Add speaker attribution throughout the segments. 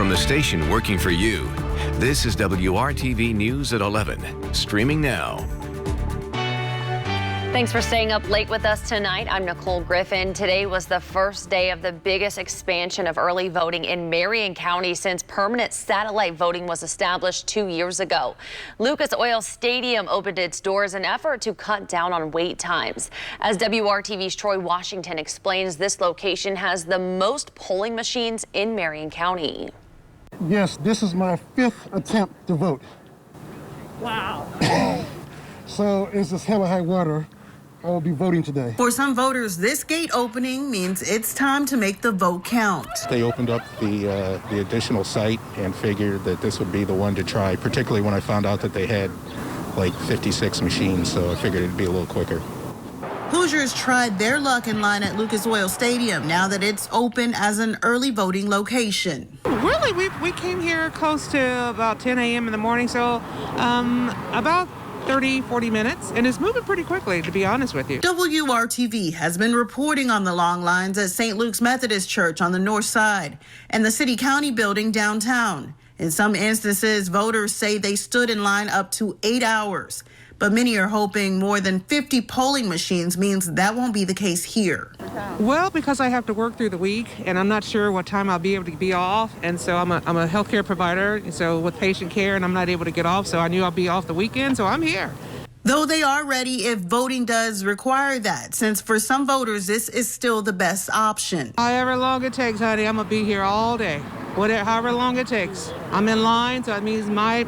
Speaker 1: From the station working for you, this is WRTV News at 11, streaming now.
Speaker 2: Thanks for staying up late with us tonight. I'm Nicole Griffin. Today was the first day of the biggest expansion of early voting in Marion County since permanent satellite voting was established 2 years ago. Lucas Oil Stadium opened its doors in an effort to cut down on wait times. As WRTV's Troy Washington explains, this location has the most polling machines in Marion County.
Speaker 3: Yes, this is my 5th attempt to vote.
Speaker 4: Wow.
Speaker 3: So it's just hella high water. I will be voting today.
Speaker 4: For some voters, this gate opening means it's time to make the vote count.
Speaker 5: They opened up the additional site and figured that this would be the one to try, particularly when I found out that they had like 56 machines, so I figured it'd be a little quicker.
Speaker 4: Hoosiers tried their luck in line at Lucas Oil Stadium now that it's open as an early voting location.
Speaker 6: Really, we came here close to about 10 a.m. in the morning, so about 30-40 minutes, and it's moving pretty quickly, to be honest with you.
Speaker 4: WRTV has been reporting on the long lines at St. Luke's Methodist Church on the north side and the City County building downtown. In some instances, voters say they stood in line up to 8 hours. But many are hoping more than 50 polling machines means that won't be the case here.
Speaker 6: Well, because I have to work through the week, and I'm not sure what time I'll be able to be off, and so I'm a healthcare provider, so with patient care, and I'm not able to get off, so I knew I'll be off the weekend, so I'm here.
Speaker 4: Though they are ready if voting does require that, since for some voters, this is still the best option.
Speaker 6: However long it takes, honey, I'm gonna be here all day. However long it takes. I'm in line, so that means my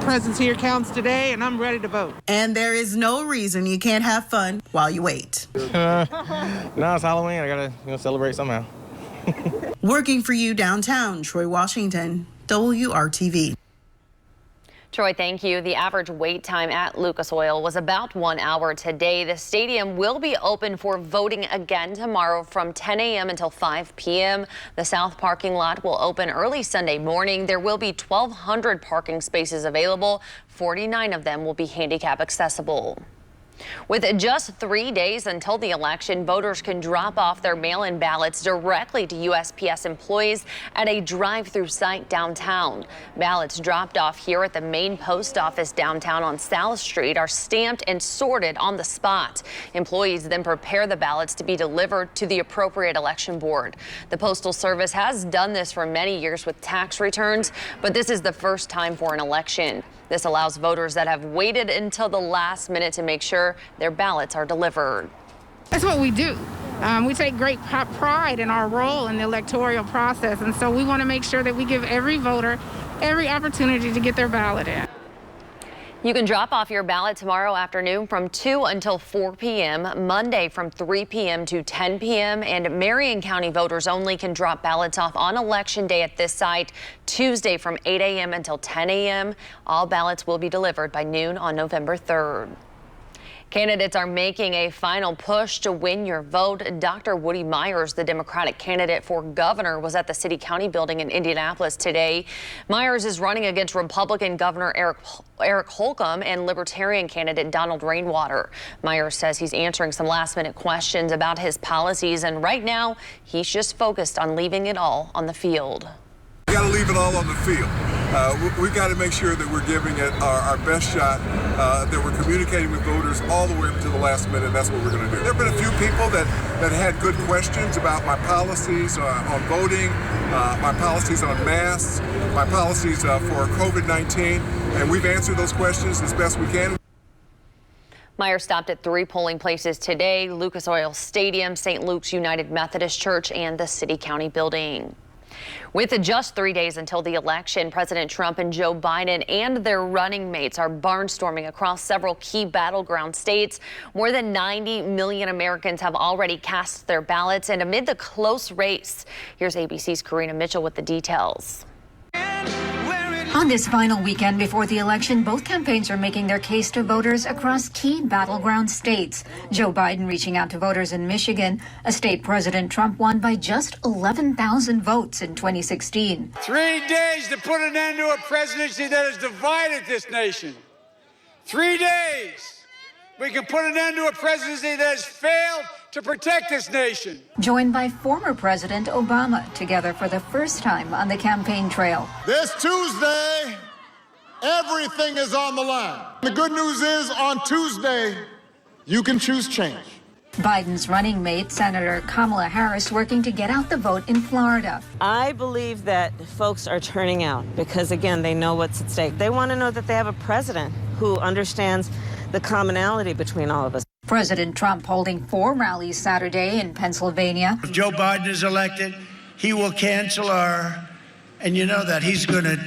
Speaker 6: presence here counts today, and I'm ready to vote.
Speaker 4: And there is no reason you can't have fun while you wait.
Speaker 7: No, it's Halloween. I gotta celebrate somehow.
Speaker 4: Working for you downtown, Troy Washington, WRTV.
Speaker 2: Troy, thank you. The average wait time at Lucas Oil was about 1 hour today. The stadium will be open for voting again tomorrow from 10 a.m. until 5 p.m. The south parking lot will open early Sunday morning. There will be 1,200 parking spaces available. 49 of them will be handicap accessible. With just 3 days until the election, voters can drop off their mail-in ballots directly to USPS employees at a drive-through site downtown. Ballots dropped off here at the main post office downtown on South Street are stamped and sorted on the spot. Employees then prepare the ballots to be delivered to the appropriate election board. The Postal Service has done this for many years with tax returns, but this is the first time for an election. This allows voters that have waited until the last minute to make sure their ballots are delivered.
Speaker 8: That's what we do. We take great pride in our role in the electoral process, and so we want to make sure that we give every voter every opportunity to get their ballot in.
Speaker 2: You can drop off your ballot tomorrow afternoon from 2 until 4 p.m., Monday from 3 p.m. to 10 p.m., and Marion County voters only can drop ballots off on Election Day at this site, Tuesday from 8 a.m. until 10 a.m. All ballots will be delivered by noon on November 3rd. Candidates are making a final push to win your vote. Dr. Woody Myers, the Democratic candidate for governor, was at the City County building in Indianapolis today. Myers is running against Republican Governor Eric Holcomb and Libertarian candidate Donald Rainwater. Myers says he's answering some last-minute questions about his policies, and right now he's just focused on leaving it all on the field.
Speaker 9: We got to leave it all on the field. We got to make sure that we're giving it our best shot, that we're communicating with voters all the way up to the last minute. That's what we're going to do. There have been a few people that had good questions about my policies on voting, my policies on masks, my policies for COVID-19, and we've answered those questions as best we can.
Speaker 2: Myers stopped at 3 polling places today: Lucas Oil Stadium, St. Luke's United Methodist Church, and the City County building. With just 3 days until the election, President Trump and Joe Biden and their running mates are barnstorming across several key battleground states. More than 90 million Americans have already cast their ballots, and amid the close race, here's ABC's Karina Mitchell with the details.
Speaker 10: On this final weekend before the election, both campaigns are making their case to voters across key battleground states. Joe Biden reaching out to voters in Michigan, a state President Trump won by just 11,000 votes in 2016.
Speaker 11: 3 days to put an end to a presidency that has divided this nation. 3 days. We can put an end to a presidency that has failed to protect this nation.
Speaker 10: Joined by former President Obama, together for the first time on the campaign trail.
Speaker 12: This Tuesday, everything is on the line. The good news is, on Tuesday, you can choose change.
Speaker 10: Biden's running mate, Senator Kamala Harris, working to get out the vote in Florida.
Speaker 13: I believe that folks are turning out because, again, they know what's at stake. They want to know that they have a president who understands the commonality between all of us.
Speaker 10: President Trump holding 4 rallies Saturday in Pennsylvania.
Speaker 14: If Joe Biden is elected, he will cancel and you know that he's going to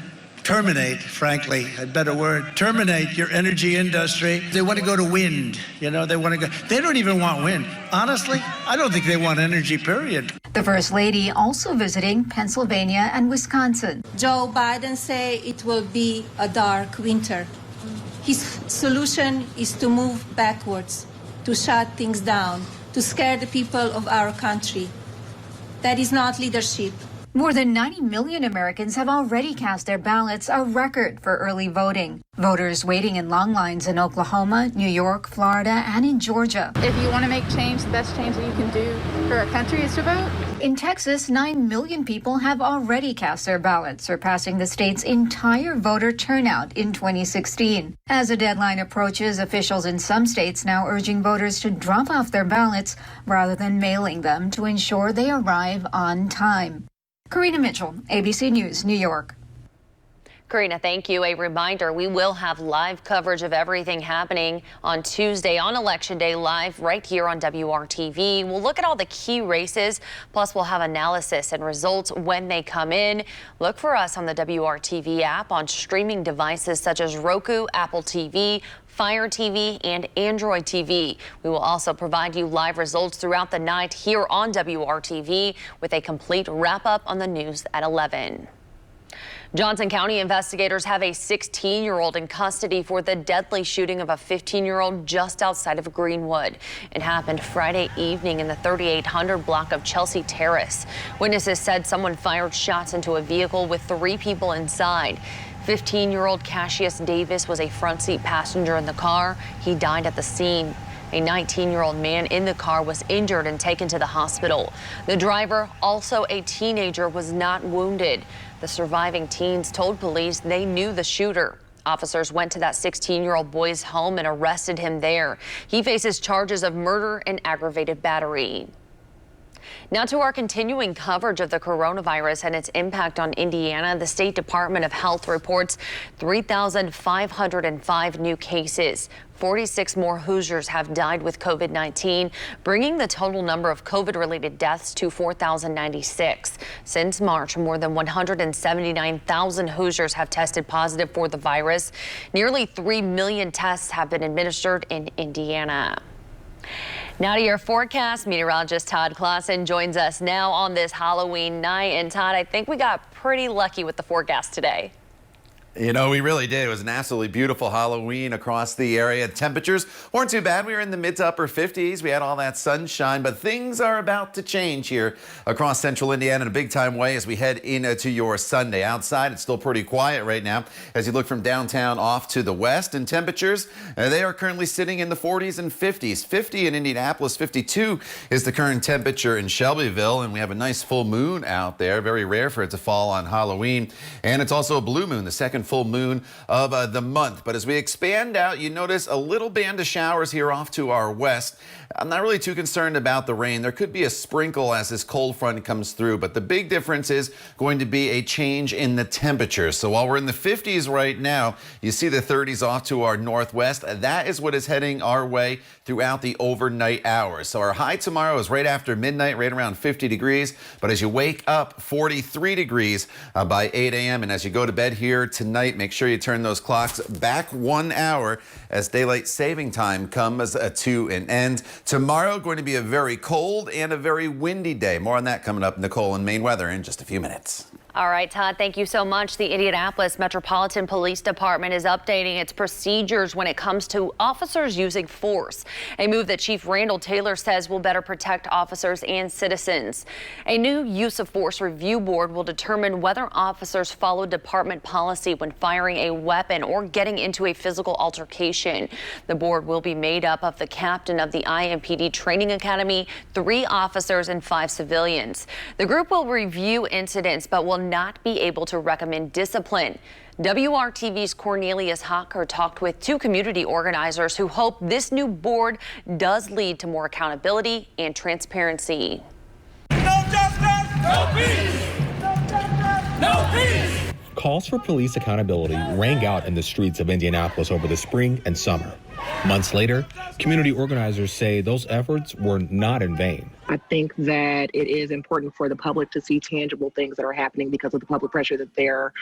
Speaker 14: terminate, frankly, a better word, terminate your energy industry. They want to go to wind, they don't even want wind. Honestly, I don't think they want energy, period.
Speaker 10: The First Lady also visiting Pennsylvania and Wisconsin.
Speaker 15: Joe Biden say it will be a dark winter. His solution is to move backwards, to shut things down, to scare the people of our country. That is not leadership.
Speaker 10: More than 90 million Americans have already cast their ballots, a record for early voting. Voters waiting in long lines in Oklahoma, New York, Florida, and in Georgia.
Speaker 8: If you want to make change, the best change that you can do for our country is to vote.
Speaker 10: In Texas, 9 million people have already cast their ballots, surpassing the state's entire voter turnout in 2016. As the deadline approaches, officials in some states now urging voters to drop off their ballots rather than mailing them to ensure they arrive on time. Karina Mitchell, ABC News, New York.
Speaker 2: Karina, thank you. A reminder, we will have live coverage of everything happening on Tuesday on Election Day live right here on WRTV. We'll look at all the key races, plus we'll have analysis and results when they come in. Look for us on the WRTV app on streaming devices such as Roku, Apple TV, Fire TV, and Android TV. We will also provide you live results throughout the night here on WRTV with a complete wrap-up on the news at 11. Johnson County investigators have a 16-year-old in custody for the deadly shooting of a 15-year-old just outside of Greenwood. It happened Friday evening in the 3800 block of Chelsea Terrace. Witnesses said someone fired shots into a vehicle with 3 people inside. 15-year-old Cassius Davis was a front seat passenger in the car. He died at the scene. A 19-year-old man in the car was injured and taken to the hospital. The driver, also a teenager, was not wounded. The surviving teens told police they knew the shooter. Officers went to that 16-year-old boy's home and arrested him there. He faces charges of murder and aggravated battery. Now to our continuing coverage of the coronavirus and its impact on Indiana. The State Department of Health reports 3,505 new cases. 46 more Hoosiers have died with COVID-19, bringing the total number of COVID-related deaths to 4,096. Since March, more than 179,000 Hoosiers have tested positive for the virus. Nearly 3 million tests have been administered in Indiana. Now to your forecast. Meteorologist Todd Clausen joins us now on this Halloween night. And Todd, I think we got pretty lucky with the forecast today.
Speaker 16: You know, we really did. It was an absolutely beautiful Halloween across the area. Temperatures weren't too bad. We were in the mid to upper 50s. We had all that sunshine, but things are about to change here across central Indiana in a big time way as we head into your Sunday. Outside, it's still pretty quiet right now as you look from downtown off to the west. And temperatures, they are currently sitting in the 40s and 50s. 50 in Indianapolis, 52 is the current temperature in Shelbyville. And we have a nice full moon out there. Very rare for it to fall on Halloween. And it's also a blue moon, the second full moon of the month. But as we expand out, you notice a little band of showers here off to our west. I'm not really too concerned about the rain. There could be a sprinkle as this cold front comes through, but the big difference is going to be a change in the temperature. So while we're in the 50s right now, you see the 30s off to our northwest. That is what is heading our way throughout the overnight hours. So our high tomorrow is right after midnight, right around 50 degrees. But as you wake up, 43 degrees by 8 a.m. And as you go to bed here tonight, make sure you turn those clocks back 1 hour as daylight saving time comes to an end. Tomorrow going to be a very cold and a very windy day. More on that coming up. Nicole and Maine weather in just a few minutes.
Speaker 2: All right, Todd, thank you so much. The Indianapolis Metropolitan Police Department is updating its procedures when it comes to officers using force, a move that Chief Randall Taylor says will better protect officers and citizens. A new use of force review board will determine whether officers follow department policy when firing a weapon or getting into a physical altercation. The board will be made up of the captain of the IMPD Training Academy, 3 officers, and 5 civilians. The group will review incidents but will not be able to recommend discipline. WRTV's Cornelius Hocker talked with 2 community organizers who hope this new board does lead to more accountability and transparency.
Speaker 17: No justice, no peace. No justice, no peace.
Speaker 18: Calls for police accountability rang out in the streets of Indianapolis over the spring and summer. Months later, community organizers say those efforts were not in vain.
Speaker 19: I think that it is important for the public to see tangible things that are happening because of the public pressure that they're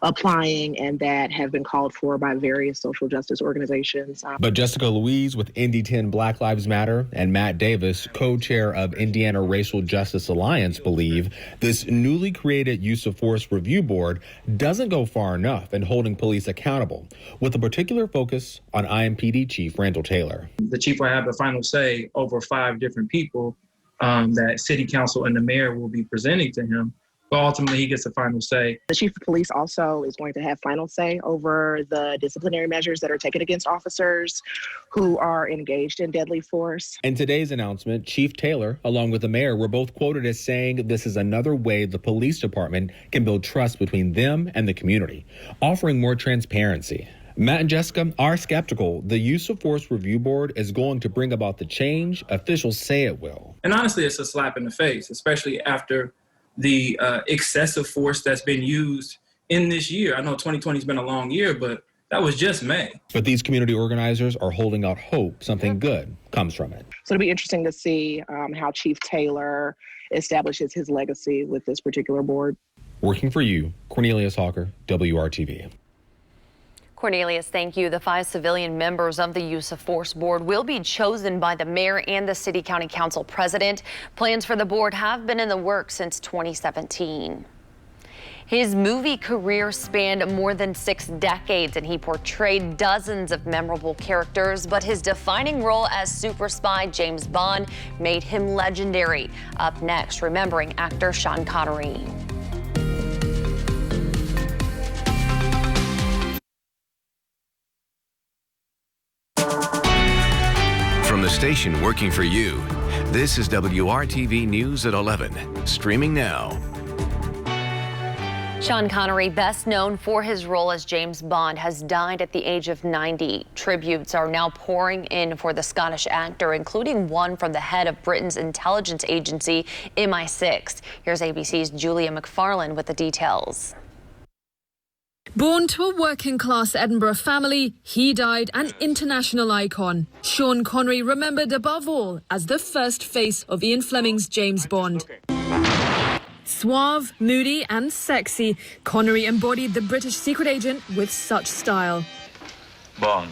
Speaker 19: applying and that have been called for by various social justice organizations.
Speaker 18: But Jessica Louise with Indy 10 Black Lives Matter and Matt Davis, co-chair of Indiana Racial Justice Alliance, believe this newly created use of force review board doesn't go far enough in holding police accountable, with a particular focus on IMPD Chief Randall Taylor.
Speaker 20: The chief will have the final say over 5 different people that city council and the mayor will be presenting to him. But ultimately, he gets the final say.
Speaker 19: The chief of police also is going to have final say over the disciplinary measures that are taken against officers who are engaged in deadly force.
Speaker 18: In today's announcement, Chief Taylor, along with the mayor, were both quoted as saying this is another way the police department can build trust between them and the community, offering more transparency. Matt and Jessica are skeptical the use of force review board is going to bring about the change officials say it will.
Speaker 20: And honestly, it's a slap in the face, especially after the excessive force that's been used in this year. I know 2020 has been a long year, but that was just May.
Speaker 18: But these community organizers are holding out hope something good comes from it.
Speaker 19: So it'll be interesting to see how Chief Taylor establishes his legacy with this particular board.
Speaker 18: Working for you, Cornelius Hawker, WRTV.
Speaker 2: Cornelius, thank you. The 5 civilian members of the Use of Force Board will be chosen by the mayor and the city county council president. Plans for the board have been in the works since 2017. His movie career spanned more than 6 decades, and he portrayed dozens of memorable characters, but his defining role as super spy James Bond made him legendary. Up next, remembering actor Sean Connery.
Speaker 1: From the station working for you, this is WRTV News at 11, streaming now.
Speaker 2: Sean Connery, best known for his role as James Bond, has died at the age of 90. Tributes are now pouring in for the Scottish actor, including one from the head of Britain's intelligence agency, MI6. Here's ABC's Julia McFarlane with the details.
Speaker 21: Born to a working-class Edinburgh family, he died an international icon. Sean Connery remembered above all as the first face of Ian Fleming's James Bond. Suave, moody and sexy, Connery embodied the British secret agent with such style.
Speaker 22: Bond.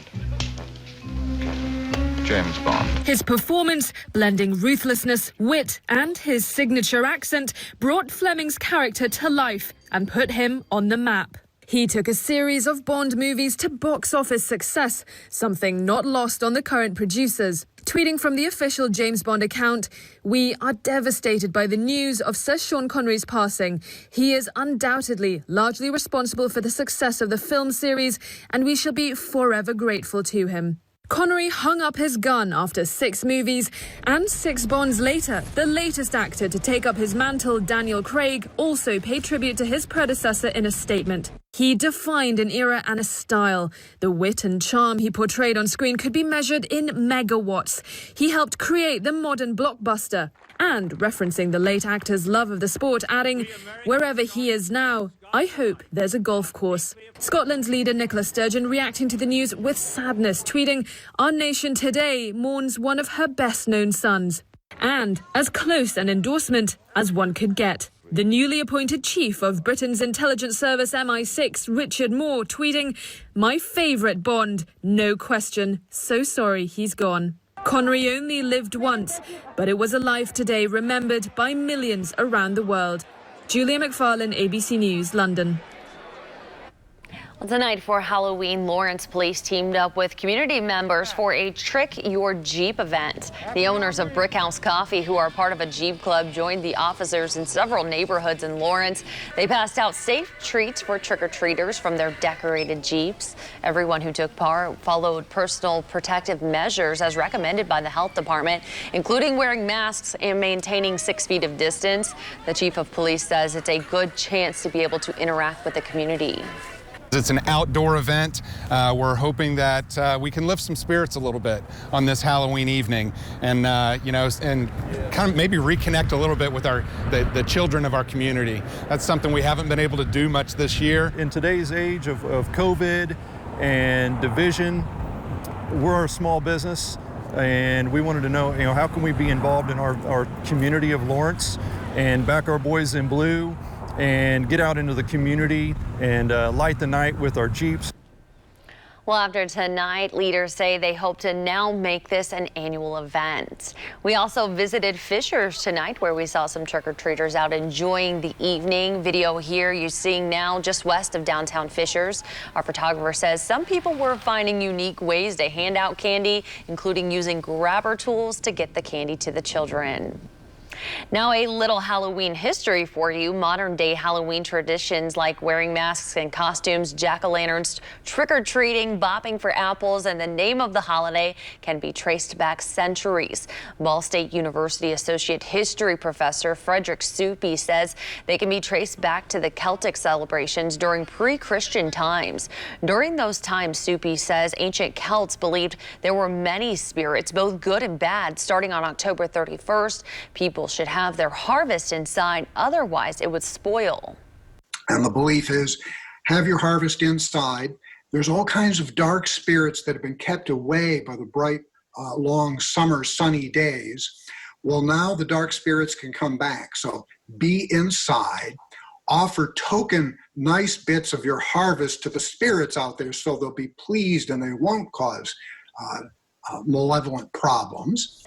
Speaker 22: James Bond.
Speaker 21: His performance, blending ruthlessness, wit and his signature accent, brought Fleming's character to life and put him on the map. He took a series of Bond movies to box office success, something not lost on the current producers. Tweeting from the official James Bond account, "We are devastated by the news of Sir Sean Connery's passing. He is undoubtedly largely responsible for the success of the film series, and we shall be forever grateful to him." Connery hung up his gun after 6 movies, and 6 Bonds later, the latest actor to take up his mantle, Daniel Craig, also paid tribute to his predecessor in a statement. He defined an era and a style. The wit and charm he portrayed on screen could be measured in megawatts. He helped create the modern blockbuster. And referencing the late actor's love of the sport, adding, "Wherever he is now, I hope there's a golf course." Scotland's leader Nicola Sturgeon reacting to the news with sadness, tweeting, "Our nation today mourns one of her best-known sons." And as close an endorsement as one could get. The newly appointed chief of Britain's intelligence service MI6, Richard Moore, tweeting, "My favourite Bond, no question. So sorry he's gone." Connery only lived once, but it was a life today remembered by millions around the world. Julia McFarlane, ABC News, London.
Speaker 2: Well, tonight for Halloween, Lawrence police teamed up with community members for a Trick Your Jeep event. The owners of Brickhouse Coffee, who are part of a Jeep club, joined the officers in several neighborhoods in Lawrence. They passed out safe treats for trick-or-treaters from their decorated Jeeps. Everyone who took part followed personal protective measures as recommended by the health department, including wearing masks and maintaining 6 feet of distance. The chief of police says it's a good chance to be able to interact with the community.
Speaker 3: It's an outdoor event. We're hoping that we can lift some spirits a little bit on this Halloween evening, and and kind of maybe reconnect a little bit with the children of our community. That's something we haven't been able to do much this year.
Speaker 5: In today's age of COVID and division, we're a small business, and we wanted to know, how can we be involved in our community of Lawrence and back our boys in blue and get out into the community and light the night with our Jeeps.
Speaker 2: Well, after tonight, leaders say they hope to now make this an annual event. We also visited Fishers tonight, where we saw some trick-or-treaters out enjoying the evening. Video here you're seeing now just west of downtown Fishers. Our photographer says some people were finding unique ways to hand out candy, including using grabber tools to get the candy to the children. Now a little Halloween history for you. Modern day Halloween traditions like wearing masks and costumes, jack-o'-lanterns, trick-or-treating, bopping for apples, and the name of the holiday can be traced back centuries. Ball State University Associate History Professor Frederick Soupy says they can be traced back to the Celtic celebrations during pre-Christian times. During those times, Soupy says ancient Celts believed there were many spirits, both good and bad. Starting on October 31st, people should have their harvest inside, otherwise it would spoil.
Speaker 23: And the belief is, have your harvest inside. There's all kinds of dark spirits that have been kept away by the bright, long summer sunny days. Well, now the dark spirits can come back. So be inside, offer token nice bits of your harvest to the spirits out there so they'll be pleased and they won't cause malevolent problems.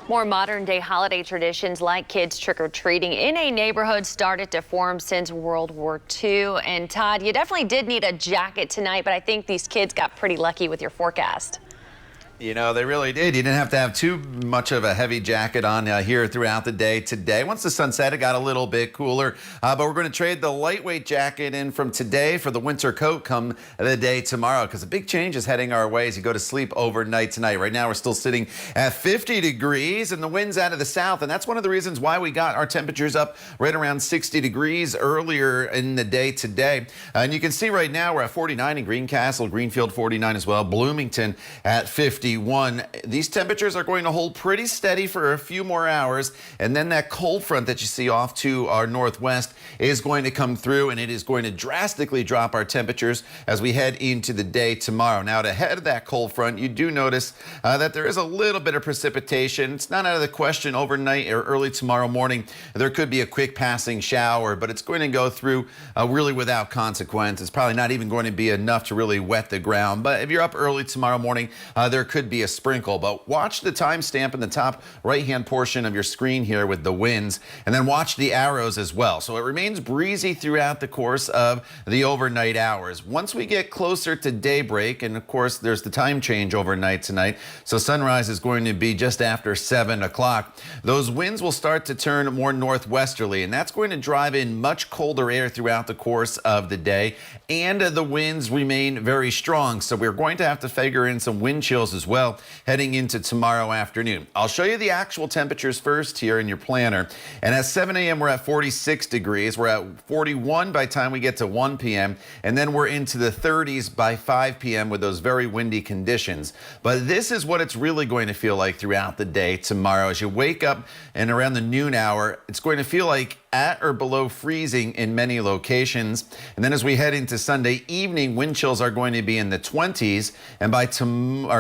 Speaker 2: More modern-day holiday traditions like kids trick-or-treating in a neighborhood started to form since World War II. And Todd, you definitely did need a jacket tonight, but I think these kids got pretty lucky with your forecast.
Speaker 16: They really did. You didn't have to have too much of a heavy jacket on here throughout the day today. Once the sun set, it got a little bit cooler, but we're going to trade the lightweight jacket in from today for the winter coat come the day tomorrow, because a big change is heading our way as you go to sleep overnight tonight. Right now, we're still sitting at 50 degrees and the wind's out of the south, and that's one of the reasons why we got our temperatures up right around 60 degrees earlier in the day today. And you can see right now we're at 49 in Greencastle, Greenfield 49 as well, Bloomington at 51. These temperatures are going to hold pretty steady for a few more hours, and then that cold front that you see off to our northwest is going to come through, and it is going to drastically drop our temperatures as we head into the day tomorrow. Now, to head of that cold front, you do notice that there is a little bit of precipitation. It's not out of the question overnight or early tomorrow morning. There could be a quick passing shower, but it's going to go through really without consequence. It's probably not even going to be enough to really wet the ground, but if you're up early tomorrow morning, there could be a sprinkle. But watch the timestamp in the top right-hand portion of your screen here with the winds, and then watch the arrows as well. So it remains breezy throughout the course of the overnight hours. Once we get closer to daybreak, and of course there's the time change overnight tonight, so sunrise is going to be just after 7 o'clock, those winds will start to turn more northwesterly, and that's going to drive in much colder air throughout the course of the day, and the winds remain very strong, so we're going to have to figure in some wind chills as well heading into tomorrow afternoon. I'll show you the actual temperatures first here in your planner. And at 7 a.m. we're at 46 degrees. We're at 41 by the time we get to 1 p.m. And then we're into the 30s by 5 p.m. with those very windy conditions. But this is what it's really going to feel like throughout the day tomorrow. As you wake up and around the noon hour, it's going to feel like at or below freezing in many locations. And then as we head into Sunday evening, wind chills are going to be in the 20s. And by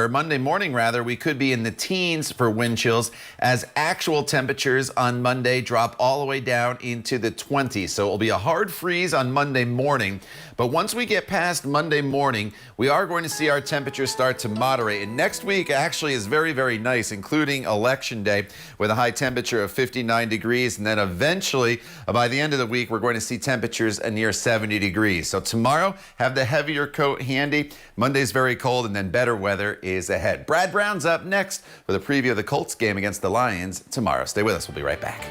Speaker 16: Monday morning, we could be in the teens for wind chills, as actual temperatures on Monday drop all the way down into the 20s. So it will be a hard freeze on Monday morning. But once we get past Monday morning, we are going to see our temperatures start to moderate. And next week actually is very, very nice, including Election Day, with a high temperature of 59 degrees. And then eventually By the end of the week, we're going to see temperatures near 70 degrees. So tomorrow, have the heavier coat handy. Monday's very cold, and then better weather is ahead. Brad Brown's up next with a preview of the Colts game against the Lions tomorrow. Stay with us. We'll be right back.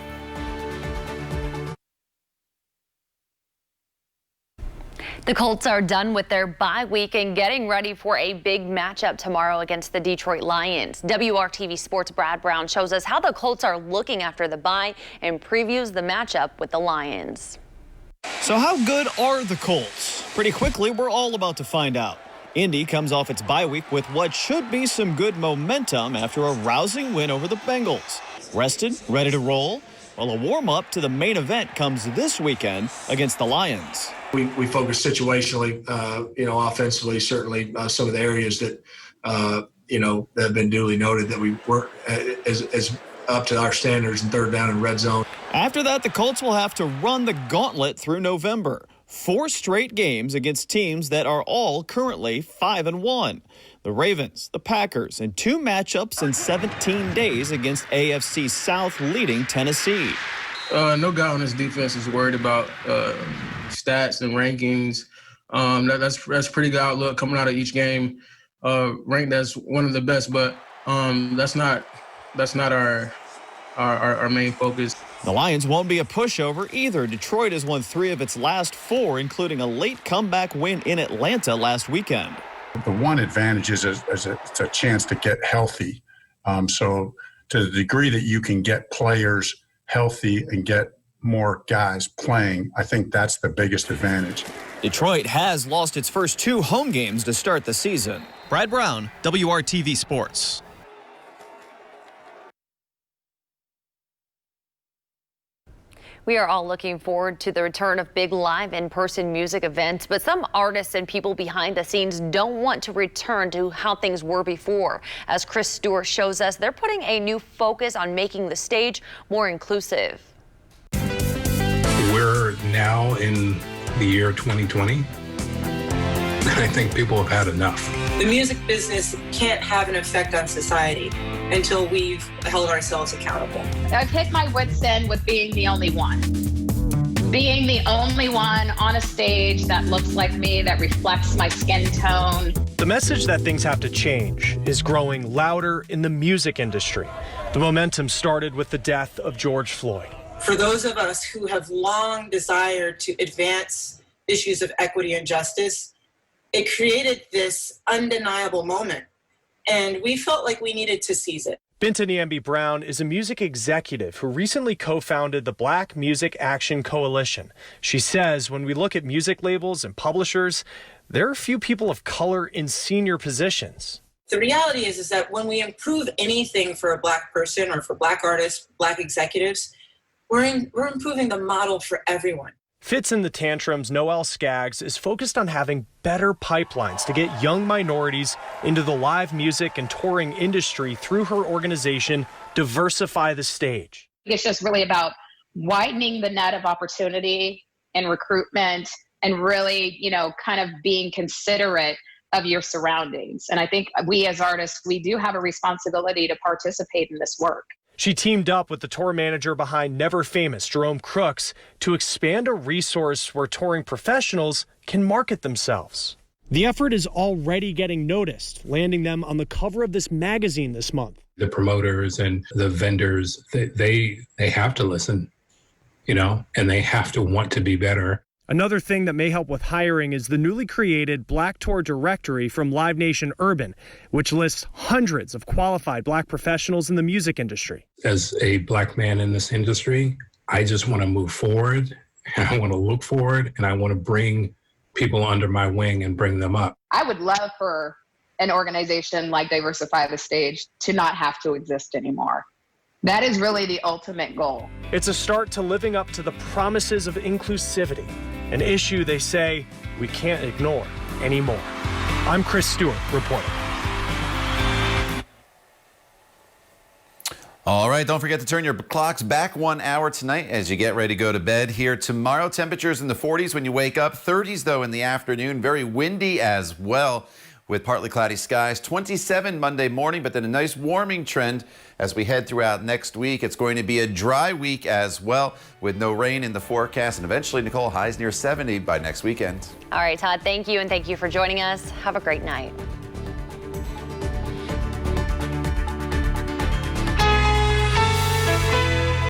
Speaker 2: The Colts are done with their bye week and getting ready for a big matchup tomorrow against the Detroit Lions. WRTV Sports' Brad Brown shows us how the Colts are looking after the bye and previews the matchup with the Lions.
Speaker 4: So how good are the Colts? Pretty quickly, we're all about to find out. Indy comes off its bye week with what should be some good momentum after a rousing win over the Bengals. Rested, ready to roll? Well, a warm-up to the main event comes this weekend against the Lions.
Speaker 6: We focus situationally, offensively, certainly some of the areas that, that have been duly noted that we weren't as up to our standards in third down and red zone.
Speaker 4: After that, the Colts will have to run the gauntlet through November. 4 straight games against teams that are all currently 5-1. The Ravens, the Packers, and 2 matchups in 17 days against AFC South leading Tennessee.
Speaker 7: No guy on this defense is worried about stats and rankings. That's pretty good outlook coming out of each game. Ranked as one of the best, but that's not our main focus.
Speaker 4: The Lions won't be a pushover either. Detroit has won 3 of its last 4, including a late comeback win in Atlanta last weekend.
Speaker 24: The one advantage is it's a chance to get healthy. So to the degree that you can get players healthy and get more guys playing, I think that's the biggest advantage.
Speaker 4: Detroit has lost its first 2 home games to start the season. Brad Brown, WRTV Sports.
Speaker 2: We are all looking forward to the return of big live in-person music events, but some artists and people behind the scenes don't want to return to how things were before. As Chris Stewart shows us, they're putting a new focus on making the stage more inclusive.
Speaker 25: We're now in the year 2020. I think people have had enough.
Speaker 26: The music business can't have an effect on society until we've held ourselves accountable.
Speaker 27: I've hit my wit's end with being the only one. Being the only one on a stage that looks like me, that reflects my skin tone.
Speaker 28: The message that things have to change is growing louder in the music industry. The momentum started with the death of George Floyd.
Speaker 26: For those of us who have long desired to advance issues of equity and justice, it created this undeniable moment, and we felt like we needed to seize it.
Speaker 28: Binta Nyambi Brown is a music executive who recently co-founded the Black Music Action Coalition. She says when we look at music labels and publishers, there are few people of color in senior positions.
Speaker 26: The reality is that when we improve anything for a Black person or for Black artists, Black executives, we're improving the model for everyone.
Speaker 28: Fits in the Tantrums' Noel Skaggs is focused on having better pipelines to get young minorities into the live music and touring industry through her organization, Diversify the Stage.
Speaker 27: It's just really about widening the net of opportunity and recruitment and really, kind of being considerate of your surroundings. And I think we as artists, we do have a responsibility to participate in this work.
Speaker 28: She teamed up with the tour manager behind Never Famous, Jerome Crooks, to expand a resource where touring professionals can market themselves. The effort is already getting noticed, landing them on the cover of this magazine this month.
Speaker 25: The promoters and the vendors, they have to listen, and they have to want to be better.
Speaker 28: Another thing that may help with hiring is the newly created Black Tour Directory from Live Nation Urban, which lists hundreds of qualified Black professionals in the music industry.
Speaker 25: As a Black man in this industry, I just want to move forward, and I want to look forward, and I want to bring people under my wing and bring them up.
Speaker 27: I would love for an organization like Diversify the Stage to not have to exist anymore. That is really the ultimate goal.
Speaker 28: It's a start to living up to the promises of inclusivity, an issue they say we can't ignore anymore. I'm Chris Stewart reporting.
Speaker 16: All right, don't forget to turn your clocks back 1 hour tonight as you get ready to go to bed here tomorrow. Temperatures in the 40s when you wake up, 30s though in the afternoon, very windy as well. with partly cloudy skies. 27 Monday morning, but then a nice warming trend as we head throughout next week. It's going to be a dry week as well, with no rain in the forecast. And eventually, Nicole, highs near 70 by next weekend.
Speaker 2: All right, Todd, thank you. And thank you for joining us. Have a great night.